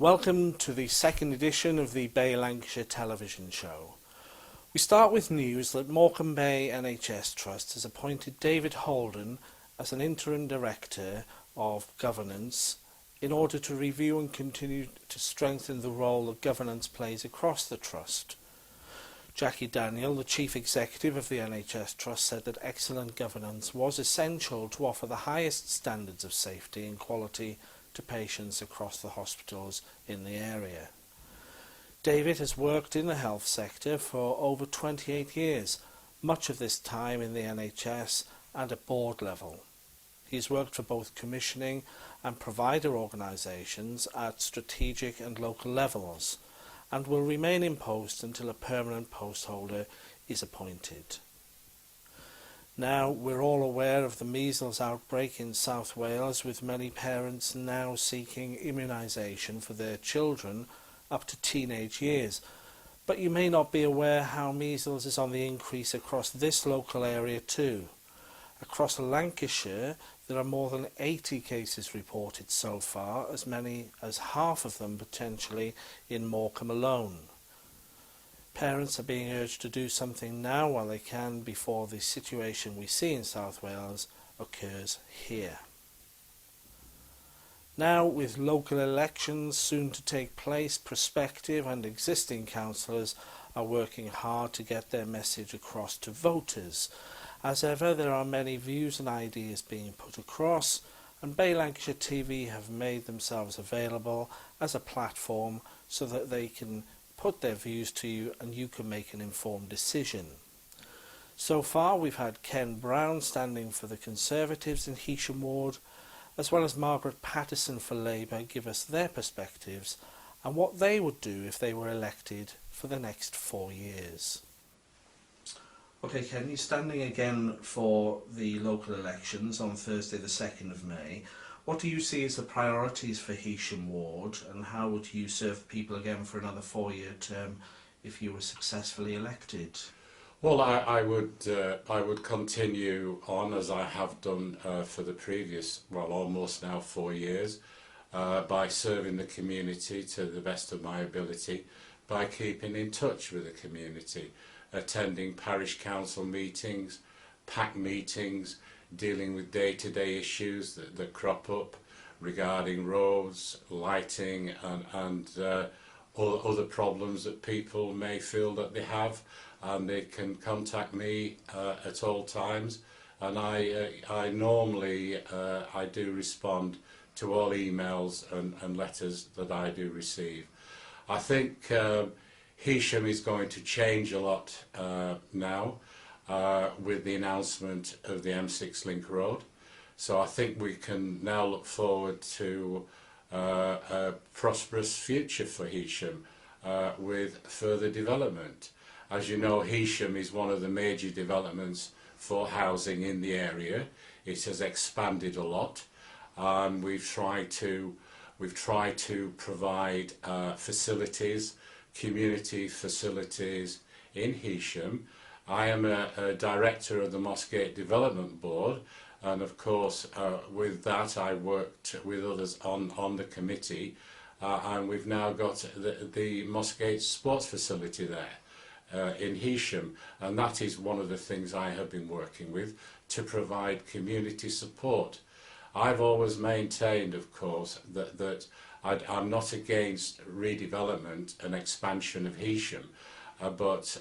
Welcome to the second edition of the Bay Lancashire Television Show. We start with news that Morecambe Bay NHS Trust has appointed David Holden as an interim director of governance in order to review and continue to strengthen the role that governance plays across the trust. Jackie Daniel, the chief executive of the NHS Trust, said that excellent governance was essential to offer the highest standards of safety and quality to patients across the hospitals in the area. David has worked in the health sector for over 28 years, much of this time in the NHS and at board level. He has worked for both commissioning and provider organisations at strategic and local levels, and will remain in post until a permanent post holder is appointed. Now, we're all aware of the measles outbreak in South Wales, with many parents now seeking immunisation for their children up to teenage years. But you may not be aware how measles is on the increase across this local area too. Across Lancashire, there are more than 80 cases reported so far, as many as half of them potentially in Morecambe alone. Parents are being urged to do something now while they can before the situation we see in South Wales occurs here. Now, with local elections soon to take place, prospective and existing councillors are working hard to get their message across to voters. As ever, there are many views and ideas being put across, and Bay Lancashire TV have made themselves available as a platform so that they can put their views to you and you can make an informed decision. So far, we've had Ken Brown standing for the Conservatives in Heysham Ward, as well as Margaret Patterson for Labour, give us their perspectives and what they would do if they were elected for the next 4 years. Okay, Ken, you're standing again for the local elections on Thursday the 2nd of May. What do you see as the priorities for Heysham Ward, and how would you serve people again for another 4-year term if you were successfully elected? Well, I would continue on as I have done for the previous, well, almost now 4 years, by serving the community to the best of my ability, by keeping in touch with the community, attending parish council meetings, PAC meetings, dealing with day-to-day issues that crop up regarding roads, lighting and other problems that people may feel that they have, and they can contact me at all times, and I normally I do respond to all emails and letters that I do receive. I think Heysham is going to change a lot now with the announcement of the M6 Link Road. So I think we can now look forward to a prosperous future for Heysham with further development. As you know, Heysham is one of the major developments for housing in the area. It has expanded a lot. We've tried to provide facilities, community facilities in Heysham. I am a director of the Mossgate Development Board, and of course with that I worked with others on the committee, and we've now got the Mossgate Sports Facility there in Heysham, and that is one of the things I have been working with to provide community support. I've always maintained, of course, that I'm not against redevelopment and expansion of Heysham, but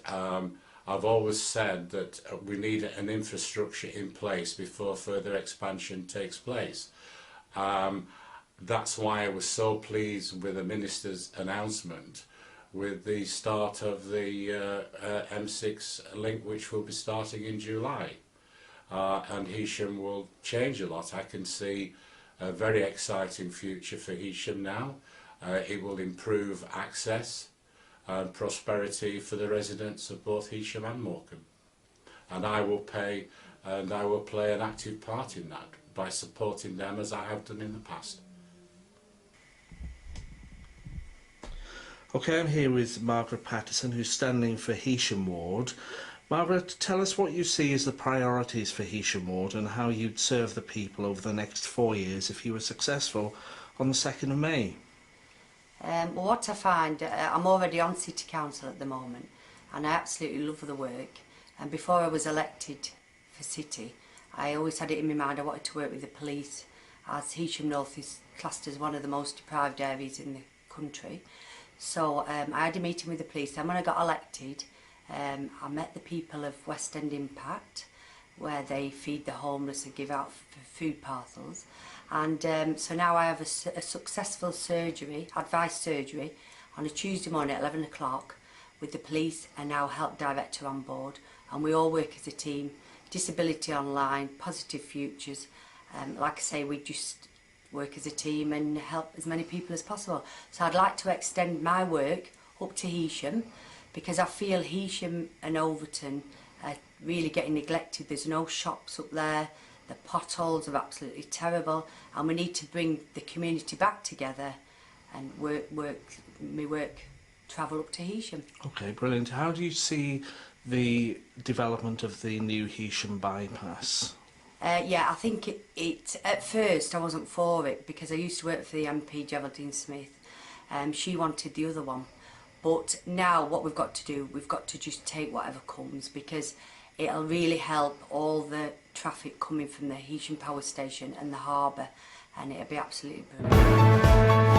I've always said that we need an infrastructure in place before further expansion takes place. That's why I was so pleased with the Minister's announcement with the start of the M6 link, which will be starting in July. And Heysham will change a lot. I can see a very exciting future for Heysham now. It will improve access and prosperity for the residents of both Heysham and Morecambe. And I will play an active part in that by supporting them as I have done in the past. Okay, I'm here with Margaret Patterson, who's standing for Heysham Ward. Margaret, tell us what you see as the priorities for Heysham Ward and how you'd serve the people over the next 4 years if you were successful on the 2nd of May. Well, what I find, I'm already on City Council at the moment, and I absolutely love the work. And before I was elected for City, I always had it in my mind I wanted to work with the police, as Heysham North is classed as one of the most deprived areas in the country. So I had a meeting with the police, and when I got elected, I met the people of West End Impact, where they feed the homeless and give out food parcels. And so now I have a successful advice surgery, on a Tuesday morning at 11 o'clock with the police and our health director on board, and we all work as a team. Disability Online, Positive Futures. Like I say, we just work as a team and help as many people as possible. So I'd like to extend my work up to Heysham, because I feel Heysham and Overton are really getting neglected. There's no shops up there, the potholes are absolutely terrible, and we need to bring the community back together and travel up to Heysham. Okay, brilliant. How do you see the development of the new Heysham bypass? Yeah, I think it at first I wasn't for it, because I used to work for the MP Geraldine Smith. She wanted the other one, but now what we've got to do, we've got to just take whatever comes, because it'll really help all the traffic coming from the Heysham Power Station and the harbour, and it'll be absolutely brilliant.